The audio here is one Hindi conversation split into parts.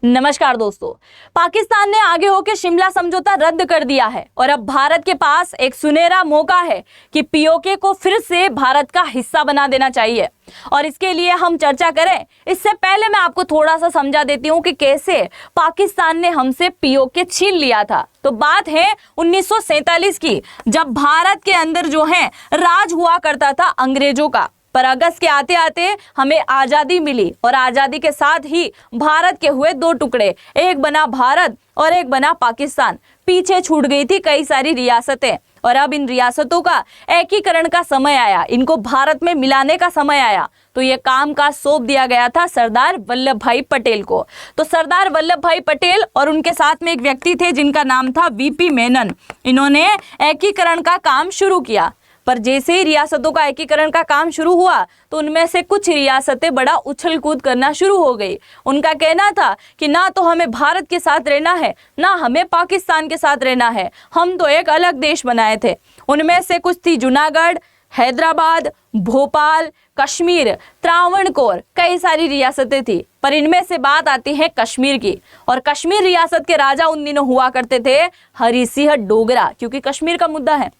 नमस्कार दोस्तों। पाकिस्तान ने आगे होकर शिमला समझौता रद्द कर दिया है और अब भारत के पास एक सुनहरा मौका है कि पीओके को फिर से भारत का हिस्सा बना देना चाहिए। और इसके लिए हम चर्चा करें, इससे पहले मैं आपको थोड़ा सा समझा देती हूँ कि कैसे पाकिस्तान ने हमसे पीओके छीन लिया था। तो बात है 1947 की, जब भारत के अंदर जो है राज हुआ करता था अंग्रेजों का। पर अगस्त के आते आते हमें आज़ादी मिली और आज़ादी के साथ ही भारत के हुए दो टुकड़े, एक बना भारत और एक बना पाकिस्तान। पीछे छूट गई थी कई सारी रियासतें और अब इन रियासतों का एकीकरण का समय आया, इनको भारत में मिलाने का समय आया। तो ये काम काज सौंप दिया गया था सरदार वल्लभ भाई पटेल को। तो सरदार वल्लभ भाई पटेल और उनके साथ में एक व्यक्ति थे जिनका नाम था वीपी मेनन। इन्होंने एकीकरण का काम शुरू किया। पर जैसे ही रियासतों का एकीकरण का काम शुरू हुआ तो उनमें से कुछ रियासतें बड़ा उछल कूद करना शुरू हो गई। उनका कहना था कि ना तो हमें भारत के साथ रहना है, ना हमें पाकिस्तान के साथ रहना है, हम तो एक अलग देश बनाए थे। उनमें से कुछ थी जूनागढ़, हैदराबाद, भोपाल, कश्मीर, त्रावणकोर, कई सारी रियासतें थी। पर इनमें से बात आती है कश्मीर की। और कश्मीर रियासत के राजा उन दिनों हुआ करते थे हरि सिंह डोगरा, क्योंकि कश्मीर का मुद्दा है।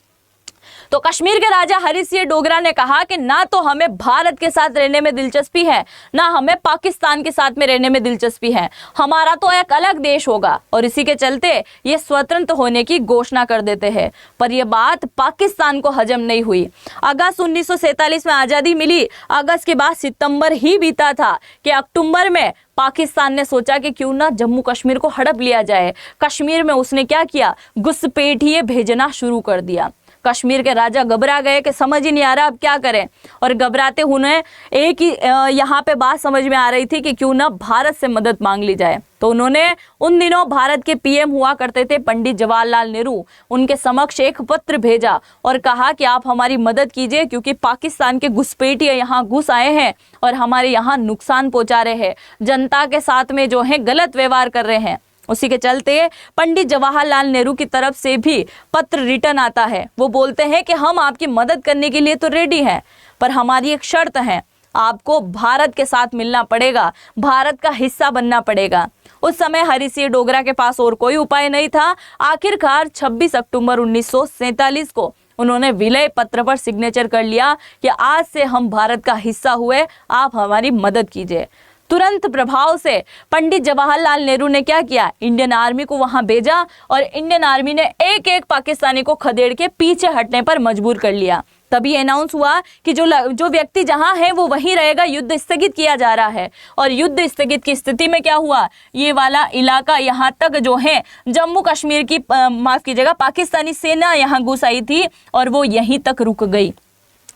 तो कश्मीर के राजा हरि सिंह डोगरा ने कहा कि ना तो हमें भारत के साथ रहने में दिलचस्पी है, ना हमें पाकिस्तान के साथ में रहने में दिलचस्पी है, हमारा तो एक अलग देश होगा। और इसी के चलते ये स्वतंत्र होने की घोषणा कर देते हैं। पर यह बात पाकिस्तान को हजम नहीं हुई। अगस्त 1947 में आज़ादी मिली। अगस्त के बाद सितंबर ही बीता था कि अक्टूबर में पाकिस्तान ने सोचा कि क्यों ना जम्मू कश्मीर को हड़प लिया जाए। कश्मीर में उसने क्या किया, घुसपैठिए भेजना शुरू कर दिया। कश्मीर के राजा घबरा गए कि समझ ही नहीं आ रहा अब क्या करें। और घबराते उन्हें एक ही यहाँ पे बात समझ में आ रही थी कि क्यों ना भारत से मदद मांग ली जाए। तो उन्होंने उन दिनों भारत के पीएम हुआ करते थे पंडित जवाहरलाल नेहरू, उनके समक्ष एक पत्र भेजा और कहा कि आप हमारी मदद कीजिए, क्योंकि पाकिस्तान के घुसपैठिए यहाँ घुस आए हैं और हमारे यहाँ नुकसान पहुंचा रहे हैं, जनता के साथ में जो है गलत व्यवहार कर रहे हैं। उसी के चलते पंडित जवाहरलाल नेहरू की तरफ से भी पत्र रिटर्न आता है। वो बोलते हैं कि हम आपकी मदद करने के लिए तो रेडी हैं, पर हमारी एक शर्त है, आपको भारत के साथ मिलना पड़ेगा, भारत का हिस्सा बनना पड़ेगा। उस समय हरि सिंह डोगरा के पास और कोई उपाय नहीं था। आखिरकार 26 अक्टूबर 1947 को उन्होंने विलय पत्र पर सिग्नेचर कर लिया कि आज से हम भारत का हिस्सा हुए, आप हमारी मदद कीजिए। तुरंत प्रभाव से पंडित जवाहरलाल नेहरू ने क्या किया, इंडियन आर्मी को वहां भेजा और इंडियन आर्मी ने एक एक पाकिस्तानी को खदेड़ के पीछे हटने पर मजबूर कर लिया। तभी अनाउंस हुआ कि जो व्यक्ति जहां है वो वहीं रहेगा, युद्ध स्थगित किया जा रहा है। और युद्ध स्थगित की स्थिति में क्या हुआ, ये वाला इलाका यहाँ तक जो है जम्मू कश्मीर की माफ कीजिएगा पाकिस्तानी सेना यहाँ घुस आई थी और वो यहीं तक रुक गई,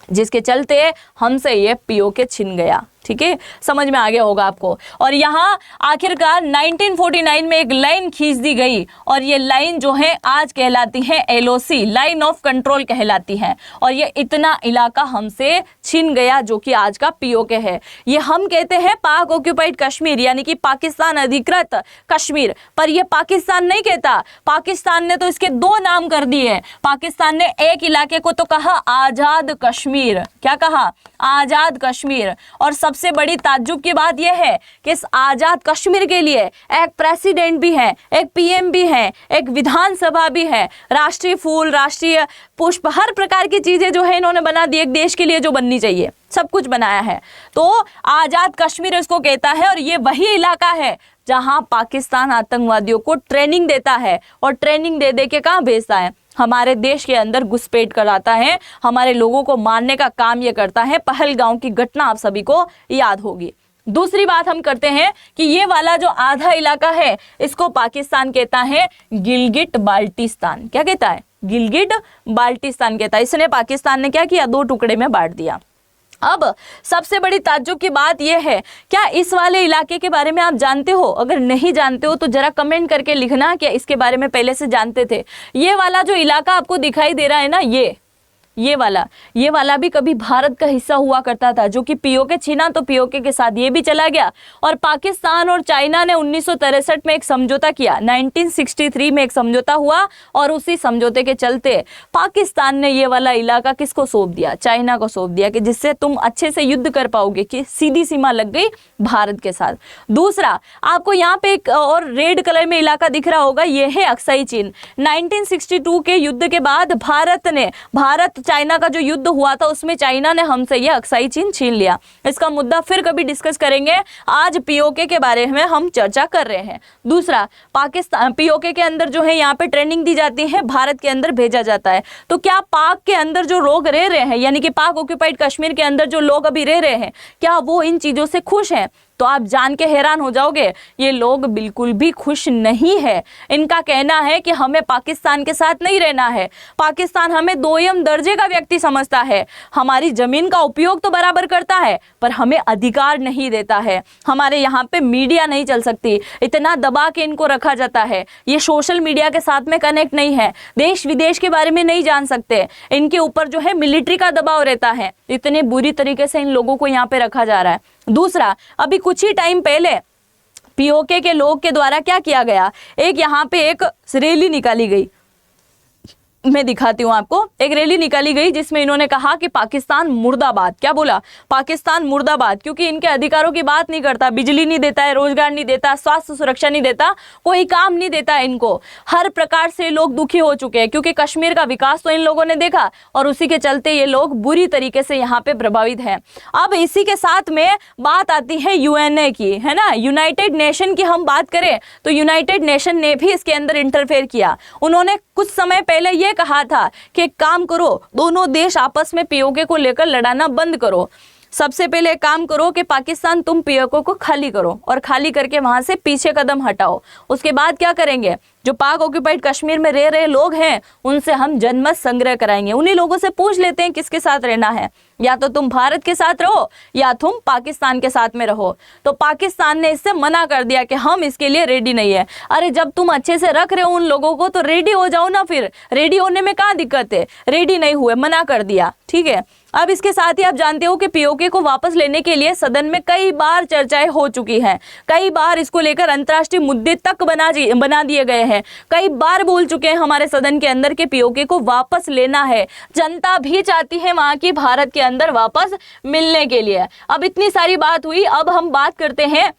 जिसके चलते हमसे ये पीओके छिन गया। ठीक है, समझ में आ गया होगा आपको। और यहाँ आखिरकार 1949 में एक लाइन खींच दी गई और ये लाइन जो है आज कहलाती है एलओसी, लाइन ऑफ कंट्रोल कहलाती है। और ये इतना इलाका हमसे छिन गया जो कि आज का पीओके है। ये हम कहते हैं पाक ऑक्यूपाइड कश्मीर, यानी कि पाकिस्तान अधिकृत कश्मीर, पर ये पाकिस्तान नहीं कहता। पाकिस्तान ने तो इसके दो नाम कर दिए। पाकिस्तान ने एक इलाके को तो कहा आजाद कश्मीर, क्या कहा, आजाद कश्मीर। और सबसे बड़ी ताज्जुब की बात यह है कि इस आजाद कश्मीर के लिए एक प्रेसिडेंट भी है, एक पीएम भी है, एक विधानसभा भी है, राष्ट्रीय फूल, राष्ट्रीय पुष्प, हर प्रकार की चीजें जो है इन्होंने बना दी। एक देश के लिए जो बननी चाहिए सब कुछ बनाया है। तो आजाद कश्मीर इसको कहता है। और ये वही इलाका है जहां पाकिस्तान आतंकवादियों को ट्रेनिंग देता है और ट्रेनिंग दे दे के कहां भेजता है, हमारे देश के अंदर घुसपैठ कराता है, हमारे लोगों को मारने का काम ये करता है। पहलगांव की घटना आप सभी को याद होगी। दूसरी बात हम करते हैं कि ये वाला जो आधा इलाका है इसको पाकिस्तान कहता है गिलगिट बाल्टिस्तान। क्या कहता है, गिलगिट बाल्टिस्तान कहता है। इसने पाकिस्तान ने क्या किया, दो टुकड़े में बांट दिया। अब सबसे बड़ी ताज्जुब की बात यह है, क्या इस वाले इलाके के बारे में आप जानते हो? अगर नहीं जानते हो तो जरा कमेंट करके लिखना कि इसके बारे में पहले से जानते थे। ये वाला जो इलाका आपको दिखाई दे रहा है ना, ये वाला भी कभी भारत का हिस्सा हुआ करता था, जो कि पीओके छीना तो पीओके के साथ ये भी चला गया। और पाकिस्तान और चाइना ने 1963 में एक समझौता किया, 1963 में एक समझौता हुआ और उसी समझौते के चलते पाकिस्तान ने ये वाला इलाका किसको सौंप दिया, चाइना को सौंप दिया, कि जिससे तुम अच्छे से युद्ध कर पाओगे, कि सीधी सीमा लग गई भारत के साथ। दूसरा, आपको यहाँ पे एक और रेड कलर में इलाका दिख रहा होगा, ये है अक्साई चीन। 1962 के युद्ध के बाद भारत चाइना का जो युद्ध हुआ था उसमें चाइना ने हमसे ये अक्साई चीन छीन लिया। इसका मुद्दा फिर कभी डिस्कस करेंगे, आज पीओके के बारे में हम चर्चा कर रहे हैं। दूसरा, पाकिस्तान पीओके के अंदर जो है यहाँ पे ट्रेनिंग दी जाती है, भारत के अंदर भेजा जाता है। तो क्या पाक के अंदर जो लोग रह रहे हैं, यानी कि पाक ऑक्युपाइड कश्मीर के अंदर जो लोग अभी रह रहे हैं, क्या वो इन चीजों से खुश हैं? तो आप जान के हैरान हो जाओगे, ये लोग बिल्कुल भी खुश नहीं है। इनका कहना है कि हमें पाकिस्तान के साथ नहीं रहना है, पाकिस्तान हमें दोयम दर्जे का व्यक्ति समझता है, हमारी जमीन का उपयोग तो बराबर करता है पर हमें अधिकार नहीं देता है, हमारे यहाँ पे मीडिया नहीं चल सकती, इतना दबा के इनको रखा जाता है, ये सोशल मीडिया के साथ में कनेक्ट नहीं है, देश विदेश के बारे में नहीं जान सकते, इनके ऊपर जो है मिलिट्री का दबाव रहता है। इतने बुरी तरीके से इन लोगों को यहाँ पे रखा जा रहा है। दूसरा, अभी कुछ ही टाइम पहले पीओके के लोग के द्वारा क्या किया गया, एक यहाँ पे एक रैली निकाली गई, मैं दिखाती हूँ आपको। एक रैली निकाली गई जिसमें इन्होंने कहा कि पाकिस्तान मुर्दाबाद। क्या बोला? पाकिस्तान मुर्दाबाद, क्योंकि इनके अधिकारों की बात नहीं करता, बिजली नहीं देता है, रोजगार नहीं देता, स्वास्थ्य सुरक्षा नहीं देता, कोई काम नहीं देता इनको। हर प्रकार से लोग दुखी हो चुके हैं क्योंकि कश्मीर का विकास तो इन लोगों ने देखा और उसी के चलते ये लोग बुरी तरीके से यहाँ पे प्रभावित हैं। अब इसी के साथ में बात आती है यूएनए की, है ना, यूनाइटेड नेशन की हम बात करें तो यूनाइटेड नेशन ने भी इसके अंदर इंटरफेयर किया। उन्होंने कुछ समय पहले ये कहा था कि एक काम करो, दोनों देश आपस में पीओके को लेकर लड़ाना बंद करो। सबसे पहले काम करो कि पाकिस्तान तुम पीओके को खाली करो और खाली करके वहां से पीछे कदम हटाओ। उसके बाद क्या करेंगे, जो पाक ऑक्युपाइड कश्मीर में रह रहे लोग हैं उनसे हम जनमत संग्रह कराएंगे, उन्हीं लोगों से पूछ लेते हैं किसके साथ रहना है, या तो तुम भारत के साथ रहो या तुम पाकिस्तान के साथ में रहो। तो पाकिस्तान ने इससे मना कर दिया कि हम इसके लिए रेडी नहीं है। अरे जब तुम अच्छे से रख रहे हो उन लोगों को तो रेडी हो जाओ ना, फिर रेडी होने में क्या दिक्कत है? रेडी नहीं हुए, मना कर दिया, ठीक है। अब इसके साथ ही आप जानते हो कि पीओके को वापस लेने के लिए सदन में कई बार चर्चाएं हो चुकी हैं, कई बार इसको लेकर अंतर्राष्ट्रीय मुद्दे तक बना दिए गए हैं, कई बार बोल चुके हैं हमारे सदन के अंदर कि पीओके को वापस लेना है। जनता भी चाहती है वहां की भारत के अंदर वापस मिलने के लिए। अब इतनी सारी बात हुई, अब हम बात करते हैं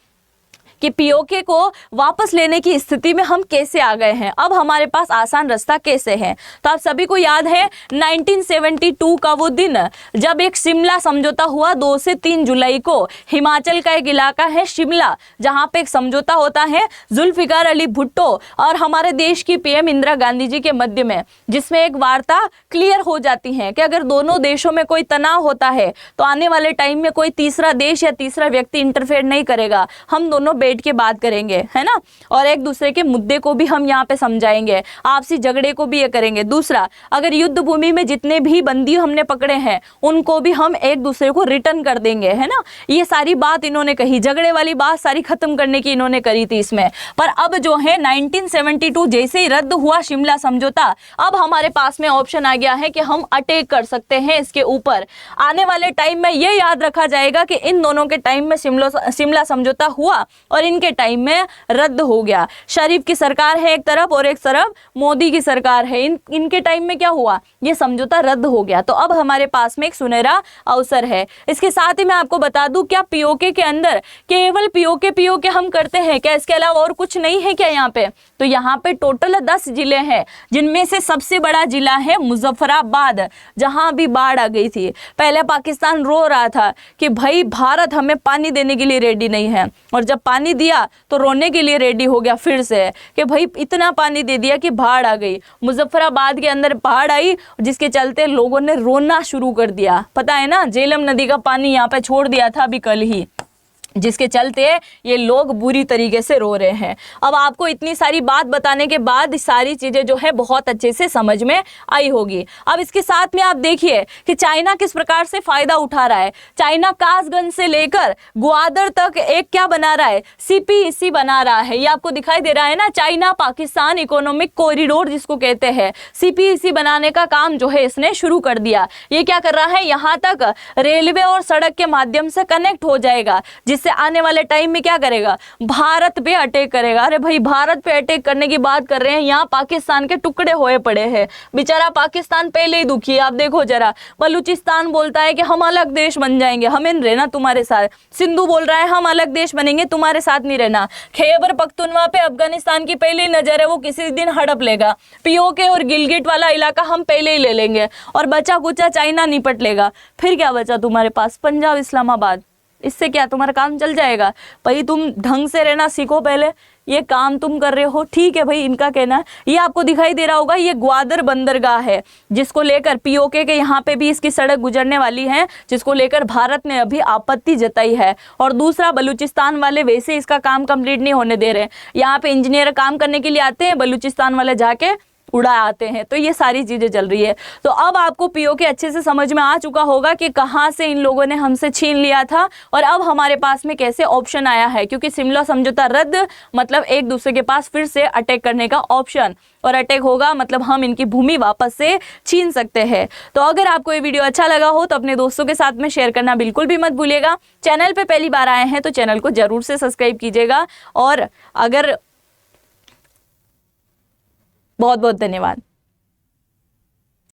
कि पीओके को वापस लेने की स्थिति में हम कैसे आ गए हैं, अब हमारे पास आसान रास्ता कैसे है। तो आप सभी को याद है 1972 का वो दिन जब एक शिमला समझौता हुआ 2 से 3 जुलाई को। हिमाचल का एक इलाका है शिमला, जहां पे एक समझौता होता है जुल्फिकार अली भुट्टो और हमारे देश की पीएम इंदिरा गांधी जी के मध्य में, जिसमें एक वार्ता क्लियर हो जाती है कि अगर दोनों देशों में कोई तनाव होता है तो आने वाले टाइम में कोई तीसरा देश या तीसरा व्यक्ति इंटरफेयर नहीं करेगा, हम दोनों बैठ के बात करेंगे, है ना, और एक दूसरे के मुद्दे को भी हम यहाँ पे समझाएंगे, आपसी झगड़े को भी ये करेंगे। दूसरा, अगर युद्ध भूमि में जितने भी बंदी हमने पकड़े हैं उनको भी हम एक दूसरे को रिटर्न कर देंगे, है ना। ये सारी बात इन्होंने कही, झगड़े वाली बात सारी खत्म करने की इन्होंने करी थी इसमें। पर अब जो है 1972 जैसे ही रद्द हुआ शिमला समझौता, अब हमारे पास में ऑप्शन आ गया है कि हम अटैक कर सकते हैं इसके ऊपर। आने वाले टाइम में ये याद रखा जाएगा कि इन दोनों के टाइम में शिमला समझौता हुआ और इनके टाइम में रद्द हो गया। शरीफ की सरकार है एक तरफ और एक तरफ मोदी की सरकार है, इनके टाइम में क्या हुआ, ये समझौता रद्द हो गया। तो अब हमारे पास में एक सुनहरा अवसर है। इसके साथ ही मैं आपको बता दूं, क्या पीओके के अंदर केवल पीओके हम करते हैं क्या, इसके अलावा और कुछ नहीं है क्या यहाँ पे? तो यहाँ पे टोटल 10 जिले हैं, जिनमें से सबसे बड़ा जिला है मुजफ्फराबाद, जहां भी बाढ़ आ गई थी। पहले पाकिस्तान रो रहा था कि भाई भारत हमें पानी देने के लिए रेडी नहीं है, और जब पानी दिया तो रोने के लिए रेडी हो गया फिर से कि भाई इतना पानी दे दिया कि बाढ़ आ गई। मुजफ्फराबाद के अंदर बाढ़ आई जिसके चलते लोगों ने रोना शुरू कर दिया। पता है ना, झेलम नदी का पानी यहाँ पे छोड़ दिया था अभी कल ही। जिसके चलते ये लोग बुरी तरीके से रो रहे हैं। अब आपको इतनी सारी बात बताने के बाद सारी चीज़ें जो है बहुत अच्छे से समझ में आई होगी। अब इसके साथ में आप देखिए कि चाइना किस प्रकार से फ़ायदा उठा रहा है। चाइना कासगंज से लेकर ग्वादर तक एक क्या बना रहा है, CPEC बना रहा है। ये आपको दिखाई दे रहा है ना, चाइना पाकिस्तान इकोनॉमिक कॉरिडोर जिसको कहते हैं, CPEC बनाने का काम जो है इसने शुरू कर दिया। ये क्या कर रहा है, यहाँ तक रेलवे और सड़क के माध्यम से कनेक्ट हो जाएगा, जिससे आने वाले टाइम में क्या करेगा, भारत पे अटैक करेगा। अरे भाई, भारत पे अटैक करने की बात कर रहे हैं, यहाँ पाकिस्तान के टुकड़े होए पड़े हैं। बेचारा पाकिस्तान पहले ही दुखी है। आप देखो जरा, बलूचिस्तान बोलता है कि हम अलग देश बन जाएंगे, हमें रहना तुम्हारे साथ। सिंधु बोल रहा है हम अलग देश बनेंगे, तुम्हारे साथ नहीं रहना। खैबर पख्तूनवा पे अफगानिस्तान की पहली नजर है, वो किसी दिन हड़प लेगा। POK और गिलगिट वाला इलाका हम पहले ही ले लेंगे और बचा कुचा चाइना निपट लेगा। फिर क्या बचा तुम्हारे पास, पंजाब इस्लामाबाद। इससे क्या तुम्हारा काम चल जाएगा। भाई तुम ढंग से रहना सीखो, पहले ये काम तुम कर रहे हो, ठीक है भाई, इनका कहना है। ये आपको दिखाई दे रहा होगा, ये ग्वादर बंदरगाह है, जिसको लेकर POK के यहाँ पे भी इसकी सड़क गुजरने वाली है, जिसको लेकर भारत ने अभी आपत्ति जताई है। और दूसरा, बलूचिस्तान वाले वैसे इसका काम कंप्लीट नहीं होने दे रहे। यहाँ पे इंजीनियर काम करने के लिए आते हैं, बलूचिस्तान वाले जाके उड़ा आते हैं। तो ये सारी चीज़ें चल रही है। तो अब आपको POK अच्छे से समझ में आ चुका होगा कि कहाँ से इन लोगों ने हमसे छीन लिया था और अब हमारे पास में कैसे ऑप्शन आया है। क्योंकि शिमला समझौता रद्द मतलब एक दूसरे के पास फिर से अटैक करने का ऑप्शन, और अटैक होगा मतलब हम इनकी भूमि वापस से छीन सकते हैं। तो अगर आपको ये वीडियो अच्छा लगा हो तो अपने दोस्तों के साथ में शेयर करना बिल्कुल भी मत भूलिएगा। चैनल पे पहली बार आए हैं तो चैनल को जरूर से सब्सक्राइब कीजिएगा। और अगर बहुत बहुत धन्यवाद।